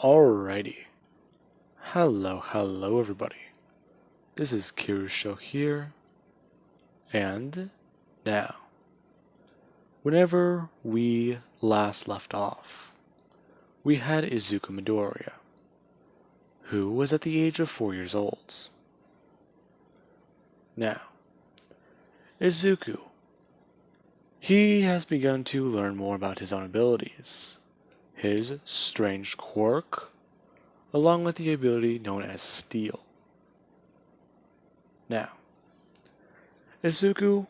Alrighty. Hello everybody. This is Kirusho here, and now, whenever we last left off, we had Izuku Midoriya, who was at the age of 4 years old. Now, Izuku, he has begun to learn more about his own abilities, his strange quirk, along with the ability known as Steel. Now, Izuku,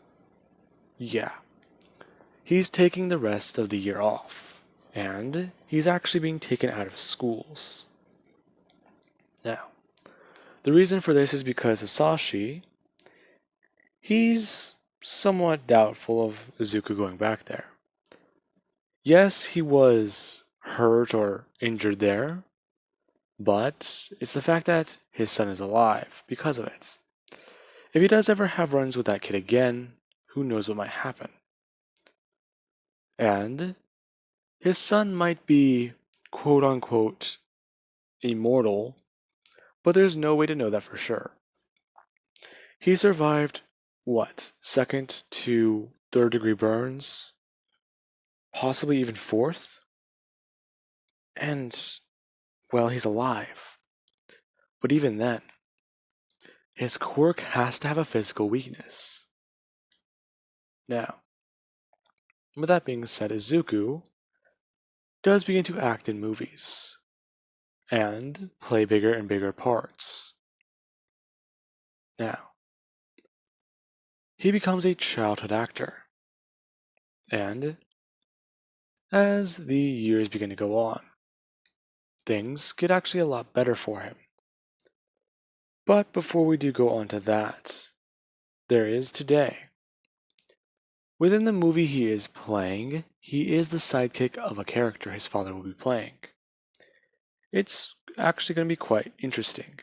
he's taking the rest of the year off, and he's actually being taken out of schools. Now, the reason for this is because Hisashi, he's somewhat doubtful of Izuku going back there. Yes, he was hurt or injured there, but it's the fact that his son is alive because of it. If he does ever have runs with that kid again, who knows what might happen. And his son might be quote-unquote immortal, but there's no way to know that for sure. He survived, second to third degree burns? Possibly even fourth? And, well, he's alive. But even then, his quirk has to have a physical weakness. Now, with that being said, Izuku does begin to act in movies and play bigger and bigger parts. Now, he becomes a childhood actor, and as the years begin to go on, things get actually a lot better for him. But before we do go on to that, there is today. Within the movie he is playing, he is the sidekick of a character his father will be playing. It's actually going to be quite interesting.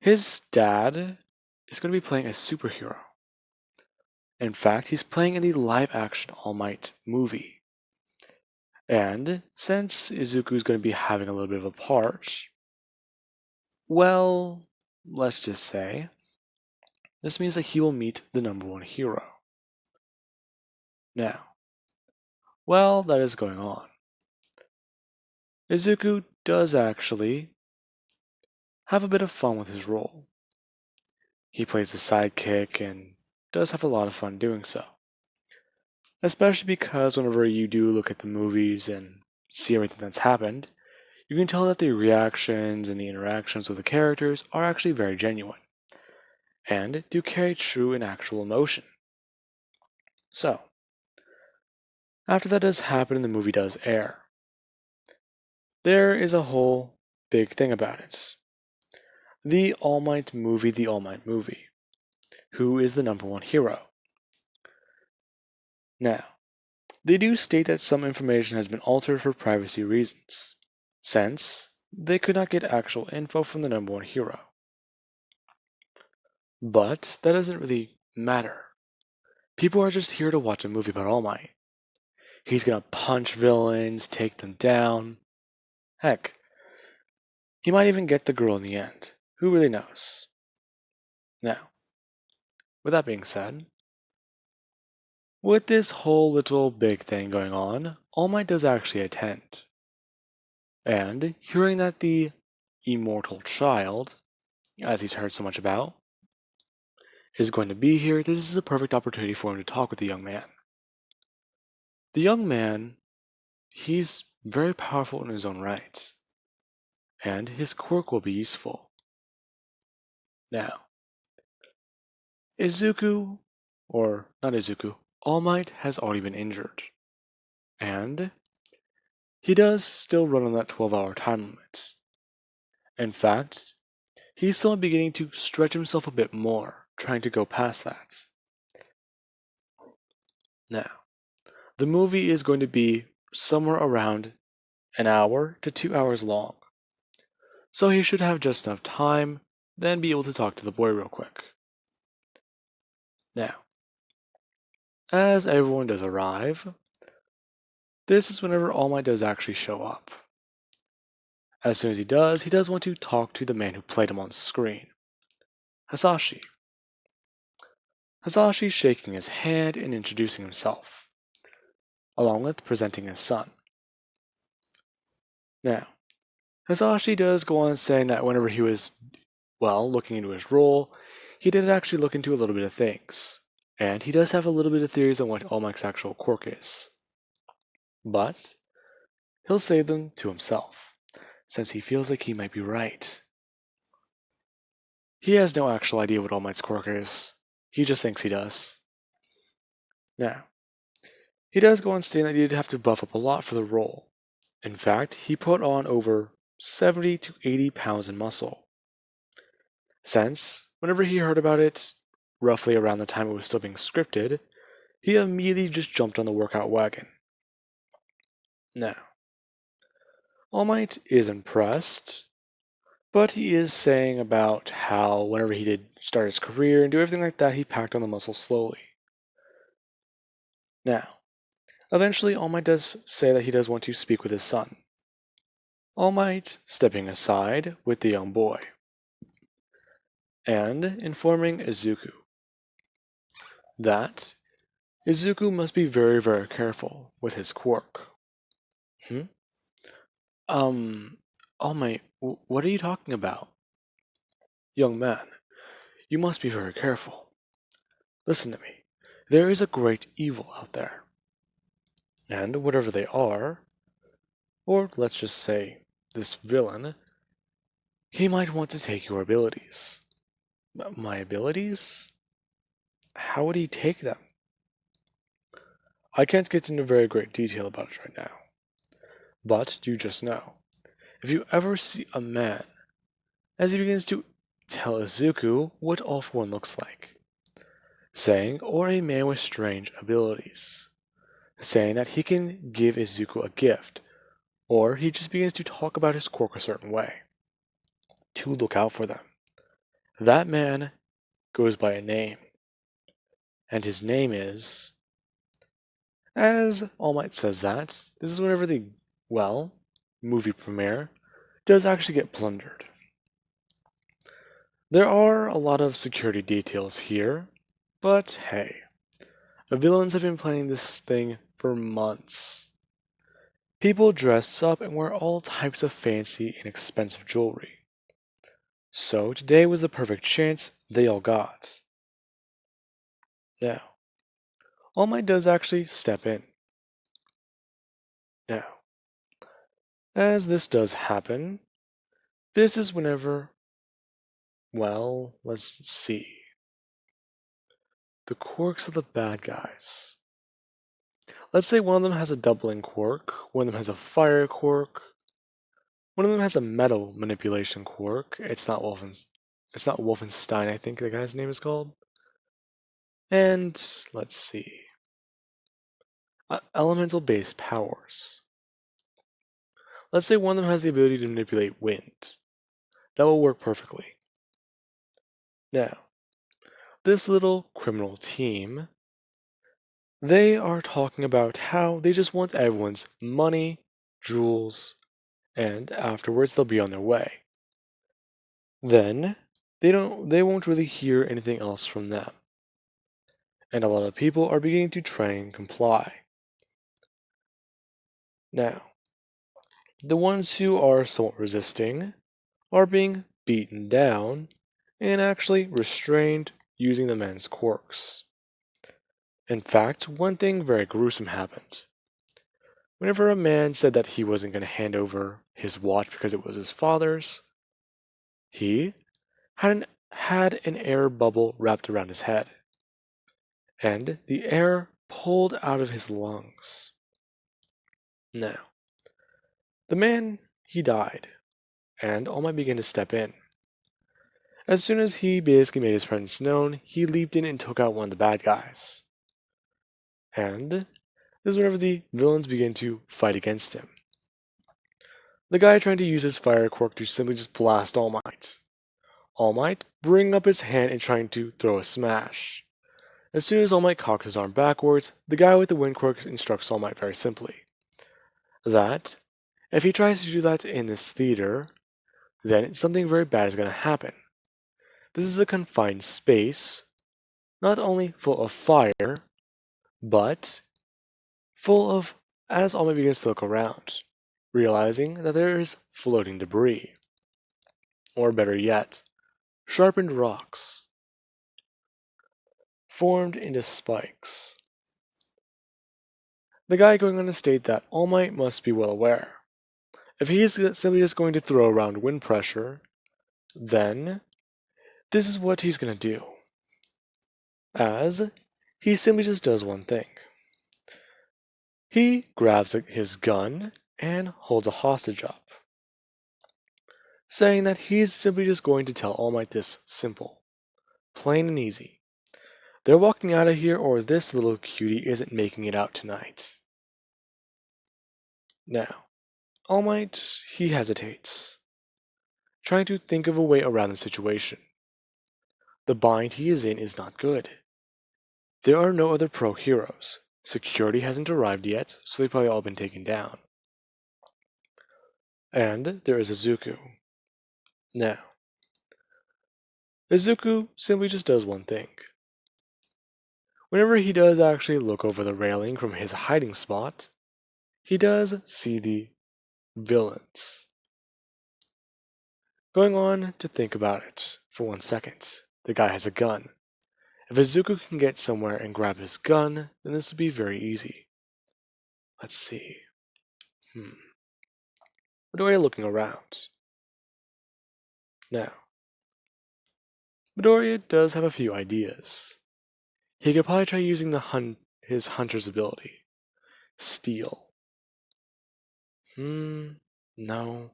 His dad is going to be playing a superhero. In fact, he's playing in the live-action All Might movie. And since Izuku is going to be having a little bit of a part, well, let's just say, this means that he will meet the #1 hero. Now, while that is going on, Izuku does actually have a bit of fun with his role. He plays the sidekick and does have a lot of fun doing so. Especially because whenever you do look at the movies and see everything that's happened, you can tell that the reactions and the interactions with the characters are actually very genuine, and do carry true and actual emotion. So, after that does happen and the movie does air, there is a whole big thing about it. The All Might movie. Who is the #1 hero? Now, they do state that some information has been altered for privacy reasons, since they could not get actual info from the #1 hero. But that doesn't really matter. People are just here to watch a movie about All Might. He's gonna punch villains, take them down. Heck, he might even get the girl in the end. Who really knows? Now, with that being said, with this whole little big thing going on, All Might does actually attend. And hearing that the immortal child, as he's heard so much about, is going to be here, this is a perfect opportunity for him to talk with the young man. The young man, he's very powerful in his own right, and his quirk will be useful. Now, Izuku, or not Izuku, All Might has already been injured, and he does still run on that 12-hour time limit. In fact, he's still beginning to stretch himself a bit more, trying to go past that. Now, the movie is going to be somewhere around an hour to 2 hours long, so he should have just enough time, then be able to talk to the boy real quick. Now, as everyone does arrive, this is whenever All Might does actually show up. As soon as he does want to talk to the man who played him on screen, Hasashi. Hasashi shaking his hand and introducing himself, along with presenting his son. Now, Hasashi does go on saying that whenever he was, looking into his role, he did actually look into a little bit of things, and he does have a little bit of theories on what All Might's actual quirk is. But he'll save them to himself, since he feels like he might be right. He has no actual idea what All Might's quirk is. He just thinks he does. Now, he does go on stating that he did have to buff up a lot for the role. In fact, he put on over 70 to 80 pounds in muscle. Since, whenever he heard about it, roughly around the time it was still being scripted, he immediately just jumped on the workout wagon. Now, All Might is impressed, but he is saying about how whenever he did start his career and do everything like that, he packed on the muscle slowly. Now, eventually All Might does say that he does want to speak with his son. All Might stepping aside with the young boy, and informing Izuku that Izuku must be very, very careful with his quirk. All Might, what are you talking about? Young man, you must be very careful. Listen to me. There is a great evil out there. And whatever they are, or let's just say this villain, he might want to take your abilities. My abilities? How would he take them? I can't get into very great detail about it right now. But you just know, if you ever see a man, as he begins to tell Izuku what All For One looks like, saying, or a man with strange abilities, saying that he can give Izuku a gift, or he just begins to talk about his quirk a certain way, to look out for them. That man goes by a name, and his name is... As All Might says that, this is whenever the, movie premiere does actually get plundered. There are a lot of security details here, but hey, the villains have been planning this thing for months. People dress up and wear all types of fancy and expensive jewelry. So today was the perfect chance they all got. Now, All Might does actually step in. Now, as this does happen, this is whenever, let's see. The quirks of the bad guys. Let's say one of them has a doubling quirk, one of them has a fire quirk, one of them has a metal manipulation quirk. It's not Wolfenstein, I think the guy's name is called. And let's see. Elemental based powers. Let's say one of them has the ability to manipulate wind. That will work perfectly. Now, this little criminal team, they are talking about how they just want everyone's money, jewels, and afterwards they'll be on their way. Then they won't really hear anything else from them. And a lot of people are beginning to try and comply. Now, the ones who are somewhat resisting are being beaten down and actually restrained using the men's quirks. In fact, one thing very gruesome happened. Whenever a man said that he wasn't going to hand over his watch because it was his father's, he had an air bubble wrapped around his head, and the air pulled out of his lungs. Now, the man, he died, and All Might began to step in. As soon as he basically made his presence known, he leaped in and took out one of the bad guys. And this is whenever the villains begin to fight against him. The guy trying to use his fire quirk to simply just blast All Might. All Might bringing up his hand and trying to throw a smash. As soon as All Might cocks his arm backwards, the guy with the wind quirk instructs All Might very simply that If he tries to do that in this theater, then something very bad is going to happen. This is a confined space, not only full of fire, but full of, as All Might begins to look around, realizing that there is floating debris, or better yet, sharpened rocks, formed into spikes. The guy going on to state that All Might must be well aware. If he is simply just going to throw around wind pressure, then this is what he's going to do. As he simply just does one thing. He grabs his gun and holds a hostage up, saying that he's simply just going to tell All Might this simple, plain and easy. They're walking out of here or this little cutie isn't making it out tonight. Now, All Might, he hesitates, trying to think of a way around the situation. The bind he is in is not good. There are no other pro heroes. Security hasn't arrived yet, so they've probably all been taken down. And there is Izuku. Now, Izuku simply just does one thing. Whenever he does actually look over the railing from his hiding spot, he does see the villains. Going on to think about it for 1 second, the guy has a gun. If Izuku can get somewhere and grab his gun, then this would be very easy. Let's see. Midoriya looking around. Now, Midoriya does have a few ideas. He could probably try using his hunter's ability. Steal. No.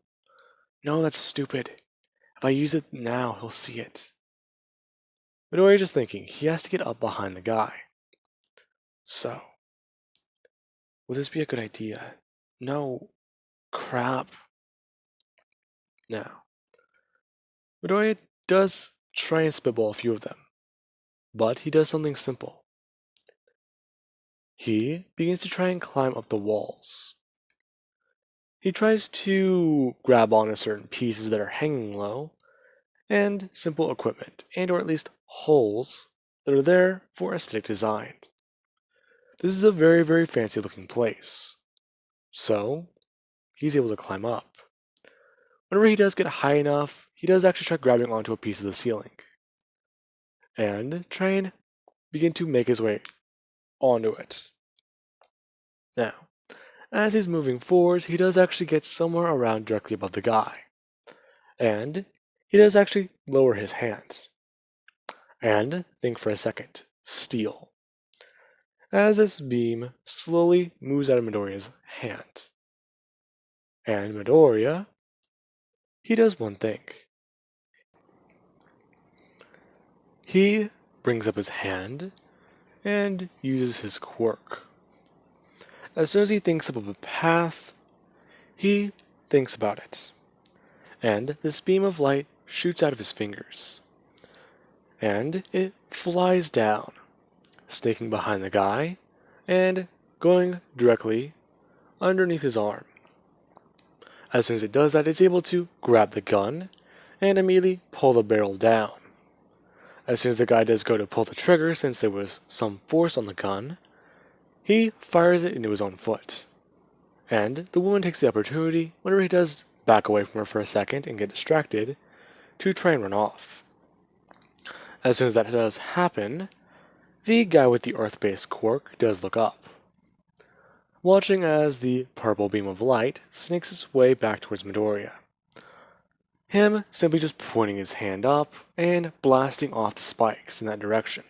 No, that's stupid. If I use it now, he'll see it. Midoriya just thinking, he has to get up behind the guy. So, would this be a good idea? No. Crap. Now, Midoriya does try and spitball a few of them, but he does something simple. He begins to try and climb up the walls. He tries to grab onto certain pieces that are hanging low, and simple equipment, and or at least holes that are there for aesthetic design. This is a very, very fancy looking place. So, he's able to climb up. Whenever he does get high enough, he does actually try grabbing onto a piece of the ceiling. And try and begin to make his way onto it. Now, as he's moving forward, he does actually get somewhere around directly above the guy. And he does actually lower his hands. And think for a second. Steal. As this beam slowly moves out of Midoriya's hand. And Midoriya, he does one thing. He brings up his hand and uses his quirk. As soon as he thinks of a path, he thinks about it. And this beam of light shoots out of his fingers. And it flies down, snaking behind the guy, and going directly underneath his arm. As soon as it does that, it's able to grab the gun and immediately pull the barrel down. As soon as the guy does go to pull the trigger, since there was some force on the gun, he fires it into his own foot. And the woman takes the opportunity, whenever he does back away from her for a second and get distracted, to try and run off. As soon as that does happen, the guy with the earth-based quirk does look up, watching as the purple beam of light snakes its way back towards Midoriya. Him simply just pointing his hand up and blasting off the spikes in that direction.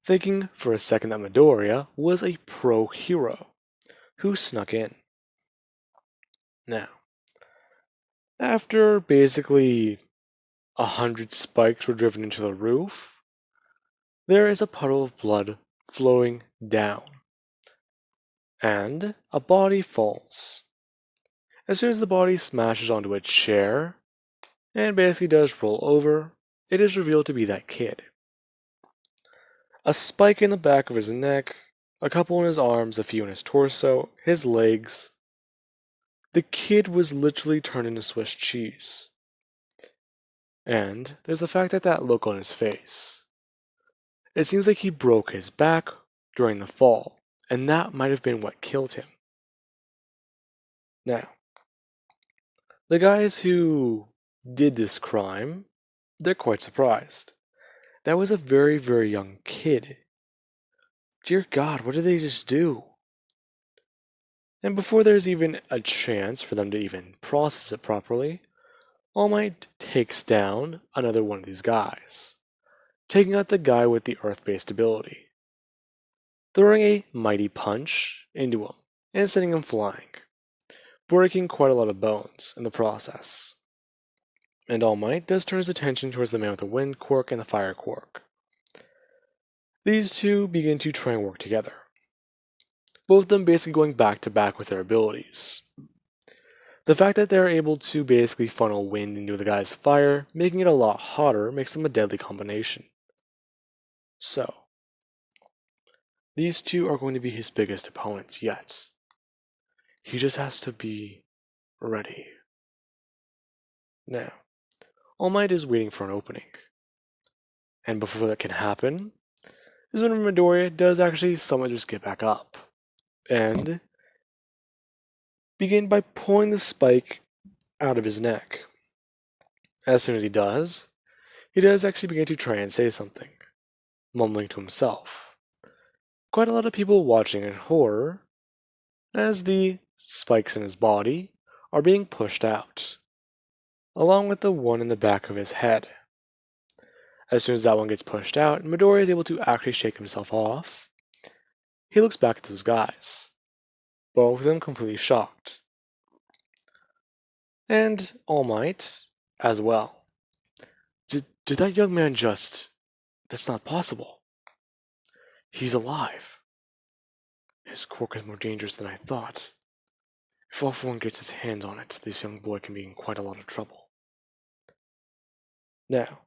Thinking for a second that Midoriya was a pro hero who snuck in. Now, after basically 100 spikes were driven into the roof, there is a puddle of blood flowing down, and a body falls. As soon as the body smashes onto a chair, and basically does roll over, it is revealed to be that kid. A spike in the back of his neck, a couple in his arms, a few in his torso, his legs, The kid was literally turned into Swiss cheese. And there's the fact that that look on his face. It seems like he broke his back during the fall, and that might have been what killed him. Now, the guys who did this crime, they're quite surprised. That was a very, very young kid. Dear God, what did they just do? And before there's even a chance for them to even process it properly, All Might takes down another one of these guys, taking out the guy with the earth-based ability, throwing a mighty punch into him and sending him flying, breaking quite a lot of bones in the process. And All Might does turn his attention towards the man with the wind quirk and the fire quirk. These two begin to try and work together, both of them basically going back to back with their abilities. The fact that they're able to basically funnel wind into the guy's fire, making it a lot hotter, makes them a deadly combination. So, these two are going to be his biggest opponents yet. He just has to be ready. Now, All Might is waiting for an opening. And before that can happen, is when Midoriya does actually somewhat just get back up. And begin by pulling the spike out of his neck. As soon as he does actually begin to try and say something, mumbling to himself. Quite a lot of people watching in horror as the spikes in his body are being pushed out, along with the one in the back of his head. As soon as that one gets pushed out, Midoriya is able to actually shake himself off. He looks back at those guys, both of them completely shocked. And All Might as well. Did that young man just... That's not possible. He's alive. His quirk is more dangerous than I thought. If All For One gets his hands on it, this young boy can be in quite a lot of trouble. Now,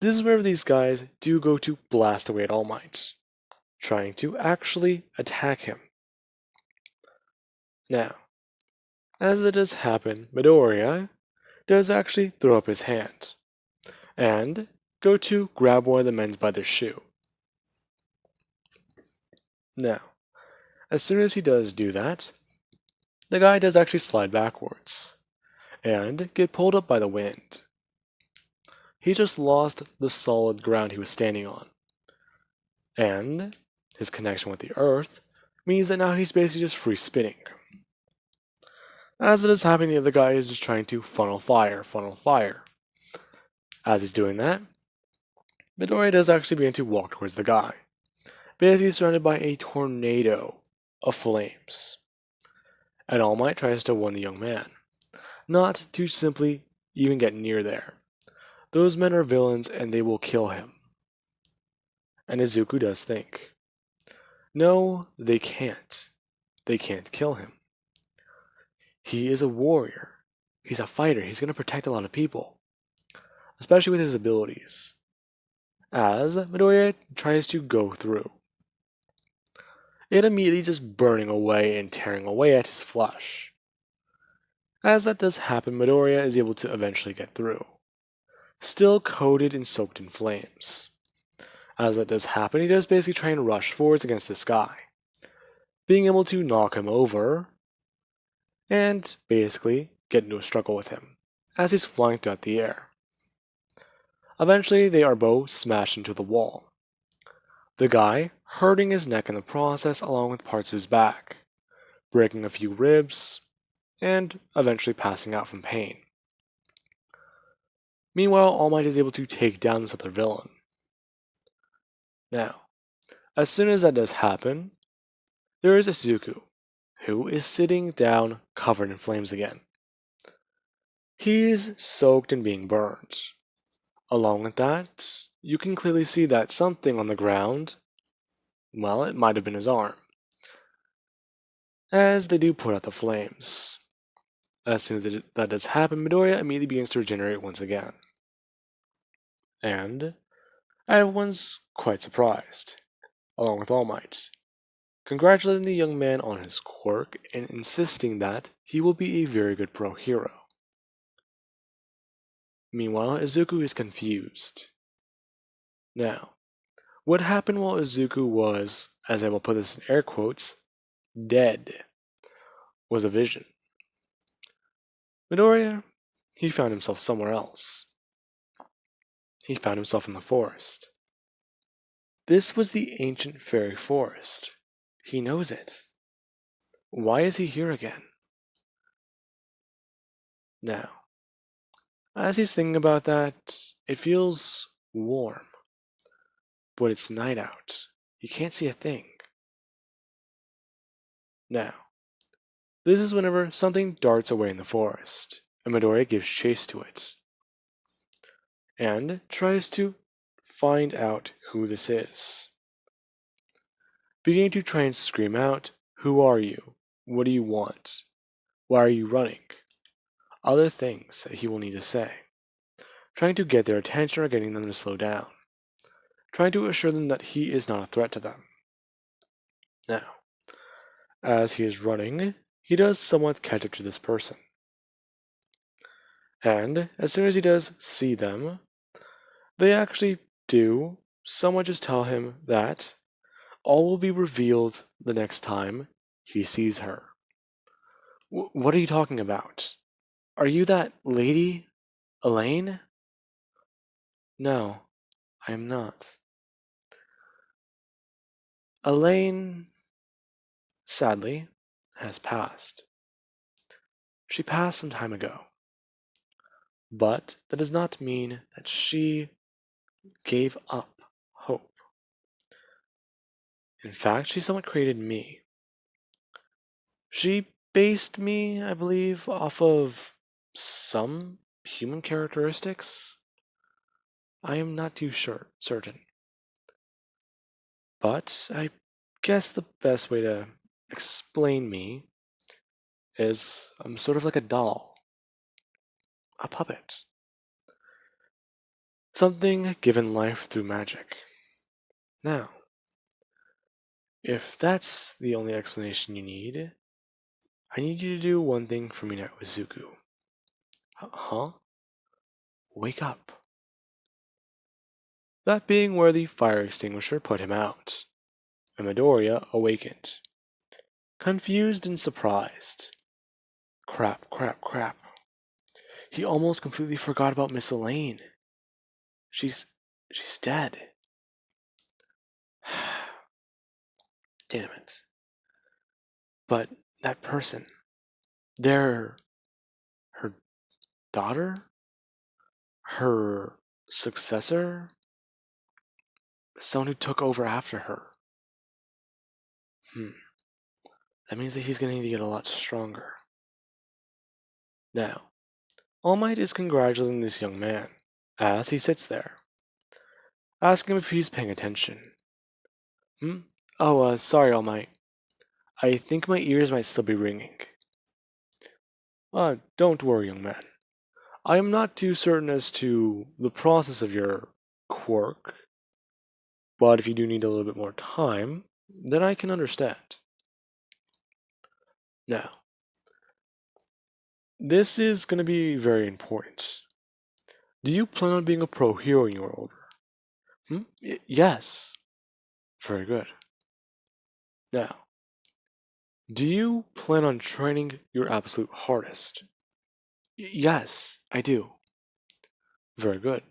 this is where these guys do go to blast away at All Might, trying to actually attack him. Now, as it does happen, Midoriya does actually throw up his hand and go to grab one of the men by their shoe. Now, as soon as he does do that, the guy does actually slide backwards and get pulled up by the wind. He just lost the solid ground he was standing on, and his connection with the earth means that now he's basically just free spinning. As it is happening, the other guy is just trying to funnel fire. As he's doing that, Midoriya does actually begin to walk towards the guy, basically surrounded by a tornado of flames. And All Might tries to warn the young man, not to simply even get near there. Those men are villains and they will kill him. And Izuku does think, no, they can't. They can't kill him. He is a warrior. He's a fighter. He's going to protect a lot of people, especially with his abilities. As Midoriya tries to go through, it immediately just burning away and tearing away at his flesh. As that does happen, Midoriya is able to eventually get through, still coated and soaked in flames. As that does happen, he does basically try and rush forwards against this guy, being able to knock him over and basically get into a struggle with him as he's flying throughout the air. Eventually, they are both smashed into the wall, the guy hurting his neck in the process along with parts of his back, breaking a few ribs, and eventually passing out from pain. Meanwhile, All Might is able to take down this other villain. Now, as soon as that does happen, there is Izuku, who is sitting down covered in flames again. He's soaked and being burned. Along with that, you can clearly see that something on the ground, well, it might have been his arm, as they do put out the flames. As soon as that does happen, Midoriya immediately begins to regenerate once again. And everyone's quite surprised, along with All Might, congratulating the young man on his quirk and insisting that he will be a very good pro hero. Meanwhile, Izuku is confused. Now, what happened while Izuku was, as I will put this in air quotes, dead, was a vision. Midoriya, he found himself somewhere else. He found himself in the forest. This was the ancient fairy forest. He knows it. Why is he here again? Now, as he's thinking about that, it feels warm. But it's night out. You can't see a thing. Now, this is whenever something darts away in the forest, and Midoriya gives chase to it, and tries to find out who this is. Beginning to try and scream out, "Who are you? What do you want? Why are you running?" Other things that he will need to say. Trying to get their attention or getting them to slow down. Trying to assure them that he is not a threat to them. Now, as he is running, he does somewhat catch up to this person. And as soon as he does see them, they actually do somewhat just tell him that all will be revealed the next time he sees her. What are you talking about? Are you that lady, Elaine? No, I am not. Elaine, sadly, has passed. She passed some time ago. But that does not mean that she gave up hope. In fact, she somewhat created me. She based me, I believe, off of some human characteristics. I am not too certain. But I guess the best way to explain me is I'm sort of like a doll, a puppet. Something given life through magic. Now, if that's the only explanation you need, I need you to do one thing for me now, Izuku. Huh? Wake up. That being where the fire extinguisher put him out, and Midoriya awakened. Confused and surprised. Crap, crap, crap. He almost completely forgot about Miss Elaine. She's dead. Damn it. But that person, they're her daughter? Her successor? Someone who took over after her. That means that he's going to need to get a lot stronger. Now, All Might is congratulating this young man as he sits there, asking him if he's paying attention. Oh, sorry, All Might. I think my ears might still be ringing. Don't worry, young man. I am not too certain as to the process of your quirk, but if you do need a little bit more time, then I can understand. Now, this is going to be very important. Do you plan on being a pro hero when you are older? Yes. Very good. Now, do you plan on training your absolute hardest? Yes, I do. Very good.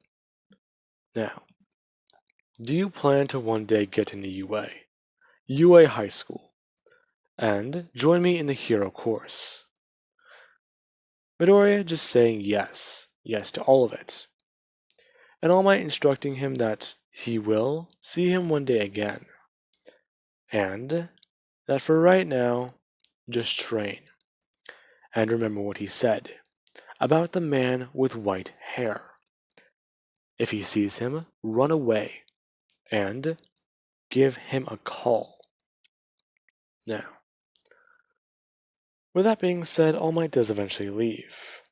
Now, do you plan to one day get into UA High School, and join me in the hero course? Midoriya just saying yes to all of it, and All Might instructing him that he will see him one day again, and that for right now, just train. And remember what he said about the man with white hair. If he sees him, run away and give him a call. Now, with that being said, All Might does eventually leave,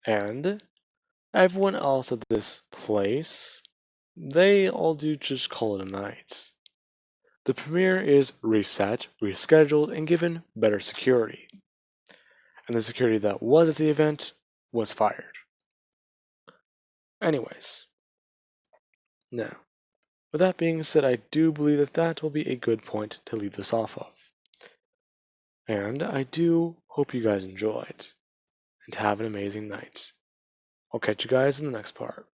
and everyone else at this place, they all do just call it a night. the premiere is reset, rescheduled, and given better security. And the security that was at the event was fired. Anyways, now, with that being said, I do believe that that will be a good point to leave this off of. And I do hope you guys enjoyed, and have an amazing night. I'll catch you guys in the next part.